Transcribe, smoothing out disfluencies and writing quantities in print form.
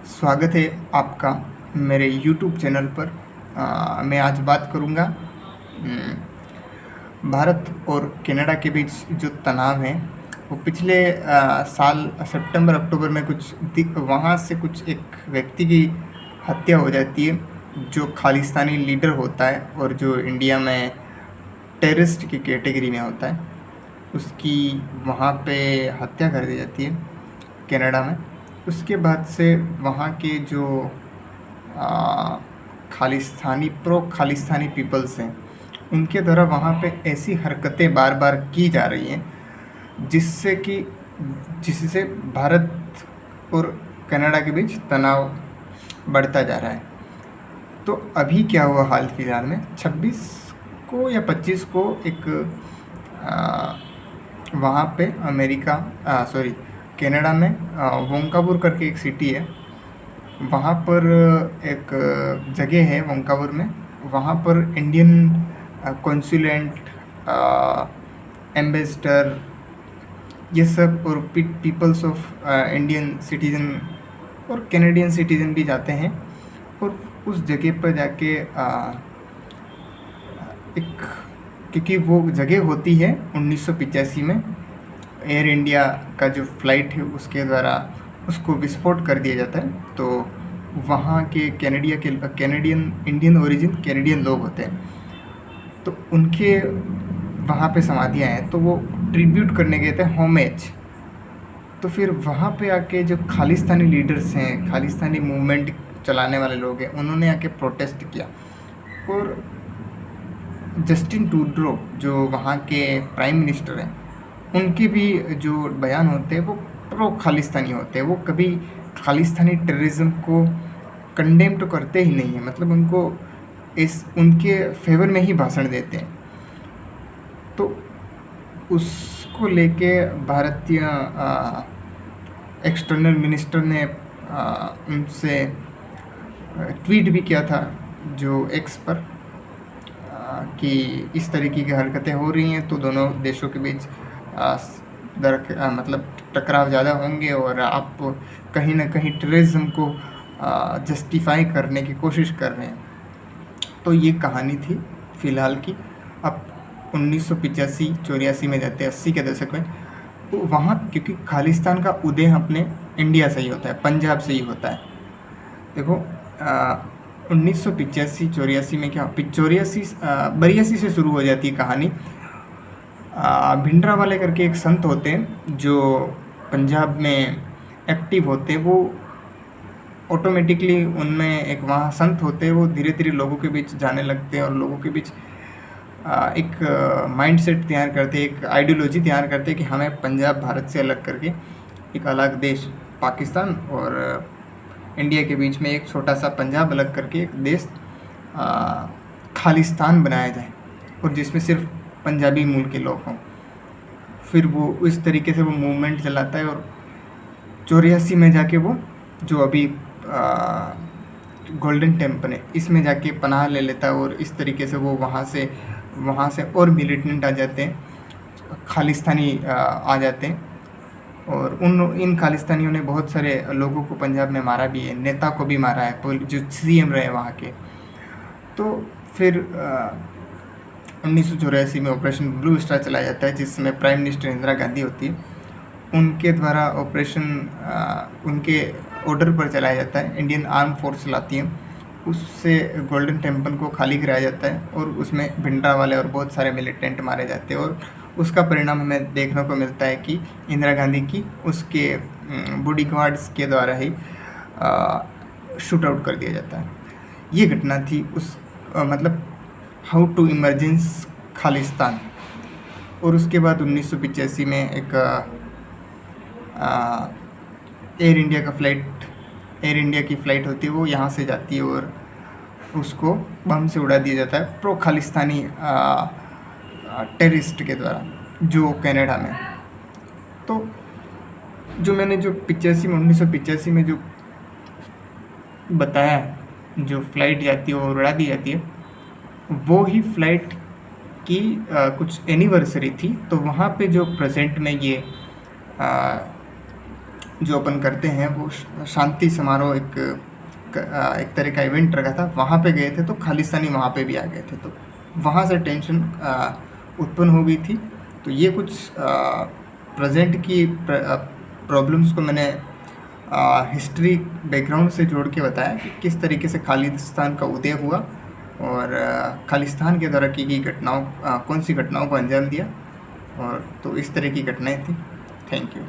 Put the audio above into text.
स्वागत है आपका मेरे यूट्यूब चैनल पर। मैं आज बात करूँगा भारत और कनाडा के बीच जो तनाव है वो पिछले साल सितंबर अक्टूबर में वहाँ से कुछ एक व्यक्ति की हत्या हो जाती है जो खालिस्तानी लीडर होता है और जो इंडिया में टेररिस्ट की कैटेगरी में होता है, उसकी वहाँ पे हत्या कर दी जाती है कनाडा में। उसके बाद से वहाँ के जो खालिस्तानी पीपल्स हैं उनके द्वारा वहाँ पे ऐसी हरकतें बार बार की जा रही हैं जिससे भारत और कनाडा के बीच तनाव बढ़ता जा रहा है। तो अभी क्या हुआ हाल फिलहाल में 26 को या 25 को एक वहाँ पे कनाडा में वोंकावर करके एक सिटी है, वहाँ पर एक जगह है वोंकावर में, वहाँ पर इंडियन कॉन्सुलेट, एम्बेसडर, ये सब और पीपल्स ऑफ इंडियन सिटीज़न और कैनेडियन सिटीज़न भी जाते हैं और उस जगह पर जाके क्योंकि वो जगह होती है 1985 में एयर इंडिया का जो फ्लाइट है उसके द्वारा उसको विस्फोट कर दिया जाता है। तो वहाँ के इंडियन ओरिजिन कैनेडियन लोग होते हैं, तो उनके वहाँ पे समाधियाँ हैं, तो वो ट्रिब्यूट करने गए थे, होमेज। तो फिर वहाँ पे आके जो खालिस्तानी लीडर्स हैं, खालिस्तानी मूवमेंट चलाने वाले लोग हैं, उन्होंने आके प्रोटेस्ट किया और जस्टिन ट्रूडो जो वहाँ के प्राइम मिनिस्टर हैं, उनके भी जो बयान होते हैं वो प्रो खालिस्तानी होते हैं। वो कभी खालिस्तानी टेररिज्म को कंडेम तो करते ही नहीं है, मतलब उनके फेवर में ही भाषण देते हैं। तो उसको लेके भारतीय एक्सटर्नल मिनिस्टर ने उनसे ट्वीट भी किया था जो एक्स पर कि इस तरीके की हरकतें हो रही हैं तो दोनों देशों के बीच मतलब टकराव ज़्यादा होंगे और आप कहीं ना कहीं टेररिज्म को जस्टिफाई करने की कोशिश कर रहे हैं। तो ये कहानी थी फ़िलहाल की। अब 1985-84 में जाते हैं, 80 के दशक में, तो वहाँ क्योंकि खालिस्तान का उदय अपने इंडिया से ही होता है, पंजाब से ही होता है। देखो 1985-84 में क्या 82 से शुरू हो जाती है कहानी। भिंडरावाले करके एक संत होते हैं जो पंजाब में एक्टिव होते हैं, वो ऑटोमेटिकली उनमें एक वहाँ संत होते हैं, वो धीरे धीरे लोगों के बीच जाने लगते हैं और लोगों के बीच एक माइंडसेट तैयार करते हैं, एक आइडियोलॉजी तैयार करते हैं कि हमें पंजाब भारत से अलग करके एक अलग देश पाकिस्तान और इंडिया के बीच में एक छोटा सा पंजाब अलग करके एक देश खालिस्तान बनाया जाए और जिसमें सिर्फ पंजाबी मूल के लोग हों। फिर वो इस तरीके से वो मूवमेंट चलाता है और 84 में जाके वो जो अभी गोल्डन टेम्पल है इसमें जाके पनाह ले लेता है और इस तरीके से वो वहाँ से और मिलिटेंट आ जाते हैं, खालिस्तानी आ जाते हैं और इन खालिस्तानियों ने बहुत सारे लोगों को पंजाब में मारा भी है, नेता को भी मारा है जो सीएम रहे वहाँ के। तो फिर 1984 में ऑपरेशन ब्लू स्टार चलाया जाता है जिसमें प्राइम मिनिस्टर इंदिरा गांधी होती है, उनके द्वारा ऑपरेशन उनके ऑर्डर पर चलाया जाता है, इंडियन आर्म फोर्स चलाती है। उससे गोल्डन टेम्पल को खाली कराया जाता है और उसमें भिंडरावाले और बहुत सारे मिलिटेंट मारे जाते हैं और उसका परिणाम हमें देखने को मिलता है कि इंदिरा गांधी की उसके बॉडीगार्ड्स के द्वारा ही शूट आउट कर दिया जाता है। ये घटना थी मतलब हाउ टू इमरजेंस खालिस्तान। और उसके बाद 1985 में एक एयर इंडिया की फ़्लाइट होती है, वो यहाँ से जाती है और उसको बम से उड़ा दिया जाता है प्रो खालिस्तानी टेररिस्ट के द्वारा जो कनाडा में। तो जो मैंने जो 1985 में जो बताया, जो फ़्लाइट जाती है और उड़ा दी जाती है, वो ही फ़्लाइट की कुछ एनिवर्सरी थी। तो वहाँ पे जो प्रेजेंट में ये जो अपन करते हैं वो शांति समारोह एक तरह का इवेंट रखा था, वहाँ पे गए थे तो खालिस्तानी वहाँ पे भी आ गए थे, तो वहाँ से टेंशन उत्पन्न हो गई थी। तो ये कुछ प्रेजेंट की प्रॉब्लम्स को मैंने हिस्ट्री बैकग्राउंड से जोड़ के बताया कि किस तरीके से खालिस्तान का उदय हुआ और खालिस्तान के द्वारा की गई घटनाओं कौन सी घटनाओं को अंजाम दिया, और तो इस तरह की घटनाएं थी। Thank you.